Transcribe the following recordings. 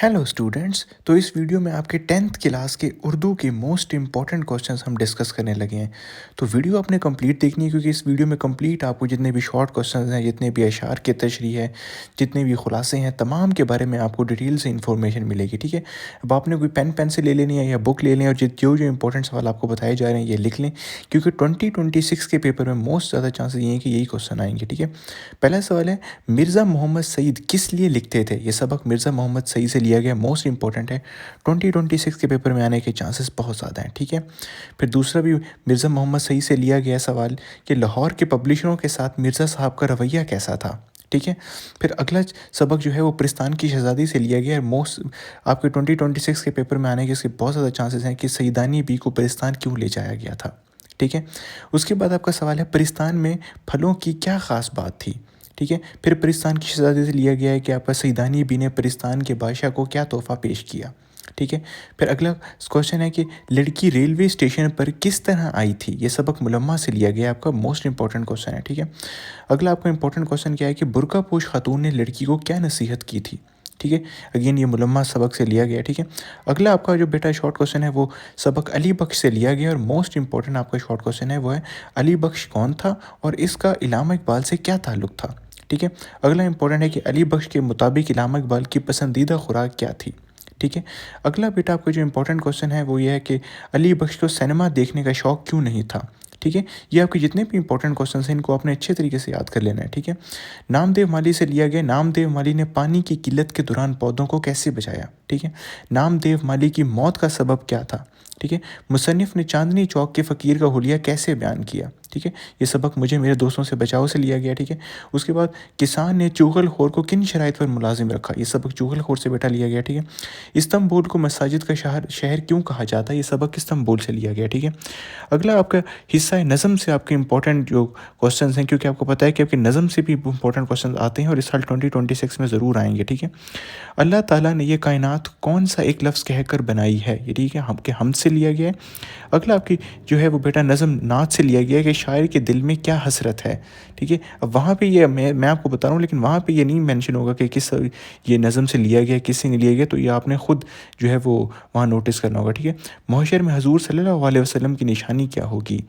Hello students. तो इस video में आपके 10th क्लास के उर्दू के मोस्ट इंपॉर्टेंट क्वेश्चंस हम डिस्कस करने लगे हैं। तो वीडियो आपने कंप्लीट देखनी है, क्योंकि इस वीडियो में कंप्लीट आपको जितने भी शॉर्ट क्वेश्चंस हैं, जितने भी अशार के तशरीह है, जितने भी खुलासे हैं, तमाम के बारे में आपको डिटेल से इन्फॉर्मेशन मिलेगी। ठीक है, अब आपने कोई पेन पेंसिल ले लेनी है या बुक ले लें और जो जो इंपॉर्टेंट सवाल आपको बताए जा रहे हैं ये लिख लें, क्योंकि 2026 के पेपर में मोस्ट ज़्यादा चांसेस ये हैं कि यही क्वेश्चन आएंगे। ठीक है, पहला सवाल है, मिर्ज़ा मोहम्मद सईद किस लिए लिखते थे? ये सबक मिर्ज़ा मोहम्मद सईद से लिया गया, मोस्ट इंपॉर्टेंट है, 2026 के पेपर में आने के चांसेस बहुत ज़्यादा हैं। ठीक है, फिर दूसरा भी मिर्ज़ा मोहम्मद सईद से लिया गया सवाल कि लाहौर के पब्लिशरों के साथ मिर्ज़ा साहब का रवैया कैसा था। ठीक है, फिर अगला सबक जो है वो पिरिस्तान की शहज़ादी से लिया गया है। मोस्ट आपके 2026 के पेपर में आने के इसके बहुत ज़्यादा चांसेस हैं कि सईदानी बी को पिरिस्तान क्यों ले जाया गया था। ठीक है, उसके बाद आपका सवाल है, पिरिस्तान में फलों की क्या ख़ास बात थी। ठीक है, फिर पिरिस्तान की शहज़ादी से लिया गया है कि आपका सईदानी बी ने पिरिस्तान के बादशाह को क्या तोहफ़ा पेश किया। ठीक है, फिर अगला क्वेश्चन है कि लड़की रेलवे स्टेशन पर किस तरह आई थी। ये सबक मुलम्मा से लिया गया है, आपका मोस्ट इंपॉर्टेंट क्वेश्चन है। ठीक है, अगला आपका इंपॉर्टेंट क्वेश्चन क्या है कि बुर्का पोश खातून ने लड़की को क्या नसीहत की थी। ठीक है, अगेन ये मुलम्मा सबक से लिया गया। ठीक है, अगला आपका जो बेटा शॉर्ट क्वेश्चन है वो सबक अली बख्श से लिया गया और मोस्ट इंपॉर्टेंट आपका शॉर्ट क्वेश्चन है वो है, अली बख्श कौन था और इसका इल्लामा इकबाल से क्या ताल्लुक़ था। ठीक है, अगला इंपॉर्टेंट है कि अली बख्श के मुताबिक इल्लामा इकबाल की पसंदीदा खुराक क्या थी। ठीक है, अगला बेटा आपका जो इंपॉर्टेंट क्वेश्चन है वो ये है कि अली बख्श को सिनेमा देखने का शौक़ क्यों नहीं था। ठीक है, ये आपके जितने भी इंपॉर्टेंट क्वेश्चन हैं इनको आपने अच्छे तरीके से याद कर लेना है। ठीक है, नामदेव माली से लिया गया, नामदेव माली ने पानी की किल्लत के दौरान पौधों को कैसे बचाया। ठीक है, नामदेव माली की मौत का सबब क्या था। ठीक है, मुसन्निफ़ ने चांदनी चौक के फ़कीर का हुलिया कैसे बयान किया। ठीक है, ये सबक मुझे मेरे दोस्तों से बचाव से लिया गया। ठीक है, उसके बाद किसान ने चुगलखोर को किन शराइत पर मुलाजिम रखा। ये सबक चुगलखोर से बेटा लिया गया। ठीक है, इस्तंबुल को मसाजिद का शहर क्यों कहा जाता है। ये सबक इस्तंबुल से लिया गया। ठीक है, अगला आपका हिस्सा है नज़म से आपके इंपॉर्टेंट जो क्वेश्चन हैं, क्योंकि आपको पता है कि आपके नज़म से भी इंपॉर्टेंट क्वेश्चन आते हैं और इस साल 2026 में ज़रूर आएंगे। ठीक है, अल्लाह ताला ने ये कायनात कौन सा एक लफ्ज़ कहकर बनाई है। ये ठीक है, हम से लिया गया है। अगला आपकी जो है वो बेटा नज़म नात से लिया गया है कि शायर के दिल में क्या हसरत है। ठीक है, अब वहाँ पे ये मैं आपको बता रहा हूँ, लेकिन वहाँ पे ये नहीं मेंशन होगा कि किस ये नज़म से लिया गया, किससे नहीं लिया गया, तो ये आपने खुद जो है वो वहाँ नोटिस करना होगा। ठीक है, महशर में हजूर सल्लल्लाहु अलैहि वसल्लम की निशानी क्या होगी।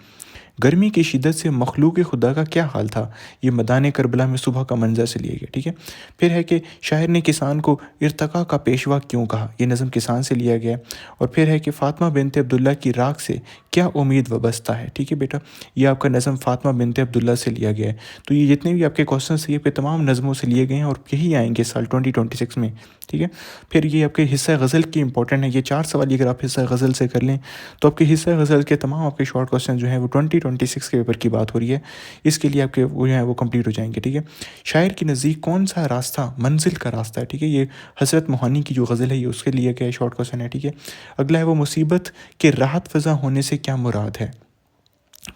गर्मी की शिद्दत से मखलूक खुदा का क्या हाल था। ये मैदान करबला में सुबह का मंजर से लिया गया। ठीक है, फिर है कि शायर ने किसान को इर्तका का पेशवा क्यों कहा। ये नज़म किसान से लिया गया। और फिर है कि फ़ातिमा बिनते अब्दुल्ला की राख से क्या उम्मीद वाबस्ता है। ठीक है बेटा, ये आपका नज़म फ़ातिमा बिनते अब्दुल्ला से लिया गया है। तो ये जितने भी आपके क्वेश्चन हैं ये पे तमाम नज़मों से लिए गए हैं और यही आएंगे साल 2026 में। ठीक है, फिर ये आपके हिस्सा गज़ल की इंपॉर्टेंट है। ये 4 सवाल अगर आप हिस्सा गज़ल से कर लें तो आपके हिस्सा गज़ल के तमाम आपके शॉर्ट क्वेश्चन जो हैं वो 2026 के पेपर की बात हो रही है, इसके लिए आपके वो जो है वो कंप्लीट हो जाएंगे। ठीक है, शायर के नज़दीक कौन सा रास्ता मंजिल का रास्ता है। ठीक है, ये हज़रत मोहानी की जो गज़ल है ये उसके लिए क्या शॉर्ट क्वेश्चन है। ठीक है, अगला है वो मुसीबत के राहत फ़ज़ा होने से क्या मुराद है।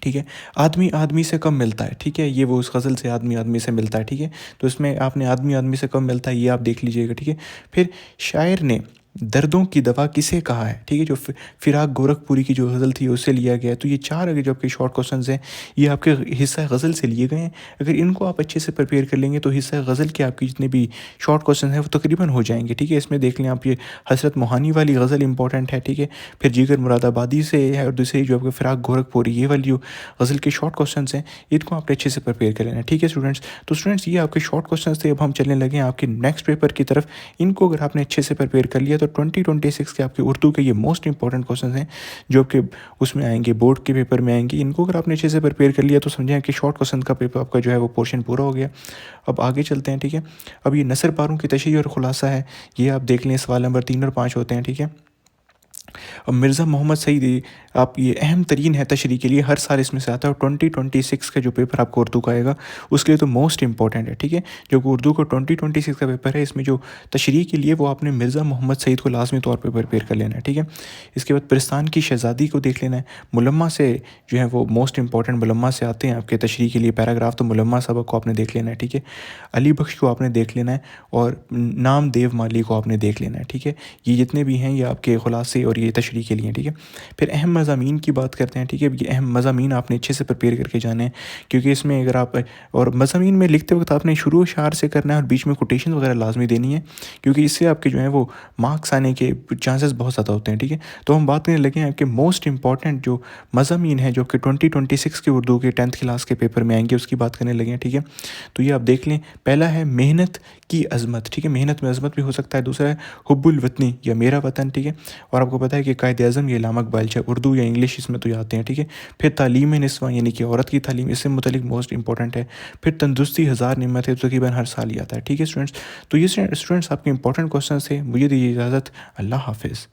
ठीक है, आदमी आदमी से कम मिलता है। ठीक है, ये वो उस गज़ल से आदमी आदमी से मिलता है। ठीक है, तो इसमें आपने आदमी आदमी से कम मिलता है ये आप देख लीजिएगा। ठीक है, फिर शायर ने दर्दों की दवा किसे कहा है। ठीक है, जो फिराक गोरखपुरी की जो गज़ल थी उससे लिया गया है। तो ये 4 अगर जो आपके शॉर्ट क्वेश्चंस हैं ये आपके हिस्सा गज़ल से लिए गए हैं। अगर इनको आप अच्छे से प्रिपेयर कर लेंगे तो हिस्सा गज़ल के आपके जितने भी शॉर्ट क्वेश्चन हैं वो तकरीबन हो जाएंगे। ठीक है, इसमें देख लें आप ये हज़रत मोहानी वाली गज़ल इंपॉर्टेंट है। ठीक है, फिर जिगर मुरादाबादी से है और दूसरी जो आपके फिराक गोरखपुरी ये वाली जो गज़ल के शॉर्ट क्वेश्चन हैं इनको आपने अच्छे से प्रिपेयर कर लेना। ठीक है स्टूडेंट्स, तो स्टूडेंट्स ये आपके शॉर्ट क्वेश्चन थे। अब हम चलने लगे हैं आपके नेक्स्ट पेपर की तरफ। इनको अगर आपने अच्छे से प्रिपेयर कर लिया तो 2026 के आपके उर्दू के ये मोस्ट इंपॉर्टेंट क्वेश्चन हैं जो आपके उसमें आएंगे, बोर्ड के पेपर में आएंगे। इनको अगर आपने अच्छे से प्रिपेयर कर लिया तो समझें कि शॉर्ट क्वेश्चन का पेपर आपका जो है वो पोर्शन पूरा हो गया। अब आगे चलते हैं। ठीक है, अब ये नसर पारों की तशरीह और खुलासा है, ये आप देख लें, सवाल नंबर 3 और 5 होते हैं। ठीक है, अब मिर्ज़ा मोहम्मद सईद आप ये अहम तरीन है तशरीह के लिए, हर साल इसमें से आता है और 2026 का जो पेपर आपको उर्दू का आएगा उसके लिए तो मोस्ट इंपॉर्टेंट है। ठीक है, जो उर्दू का 2026 का पेपर है इसमें जो तशरीह के लिए वो आपने मिर्ज़ा मोहम्मद सईद को लाजमी तौर पर प्रिपेयर कर लेना है। ठीक है, इसके बाद पिरिस्तान की शहज़ादी को देख लेना है। मुलम्मा से जो है वो मोस्ट इंपॉर्टेंट मुलम्मा से आते हैं आपके तशरीह के लिए पैराग्राफ, तो मुलम्मा सबक को आपने देख लेना है। ठीक है, अली बख्श को आपने देख लेना है और नामदेव माली को आपने देख लेना है। ठीक है, ये जितने भी हैं ये आपके खुलासे और ये ये तशरीह के लिए, ठीक है। फिर अहम मज़ामीन की बात करते हैं, ठीक है। ये अहम मज़ामीन आपने अच्छे से प्रिपेयर करके जाने हैं, क्योंकि इसमें अगर आप और मज़ामीन में लिखते वक्त आपने शुरू शार से करना है और बीच में कोटेशन वगैरह लाजमी देनी है, क्योंकि इससे आपके जो है वो मार्क्स आने के चांसेस बहुत ज़्यादा होते हैं, ठीक है। तो हम बात करने लगे हैं आपके मोस्ट इंपॉर्टेंट जो मज़ामीन है जो कि 2026 के उर्दू के 10th क्लास के पेपर में आएंगे, उसकी बात करने लगे हैं, ठीक है। तो ये आप देख लें, पहला है मेहनत की अज़मत, ठीक है। मेहनत में अज़मत भी हो सकता है। दूसरा है हुब्बुल वतनी या मेरा वतन, ठीक है। और आपको पता है कि कायद आज़म या इलामा इकबाल, चाहे उर्दू या इंग्लिश इसमें तो आते हैं, ठीक है। फिर तालीम निस्वां यानी कि औरत की तालीम, इससे मुतलिक मोस्ट इंपॉर्टेंट है। फिर तंदुरुस्ती हज़ार नेमत है, तकरीबन हर साल ही आता है, ठीक है स्टूडेंट्स। तो ये स्टूडेंट्स आपके इंपॉर्टेंट क्वेश्चन थे। मुझे दीजिए इजाज़त। अल्लाह हाफिज़।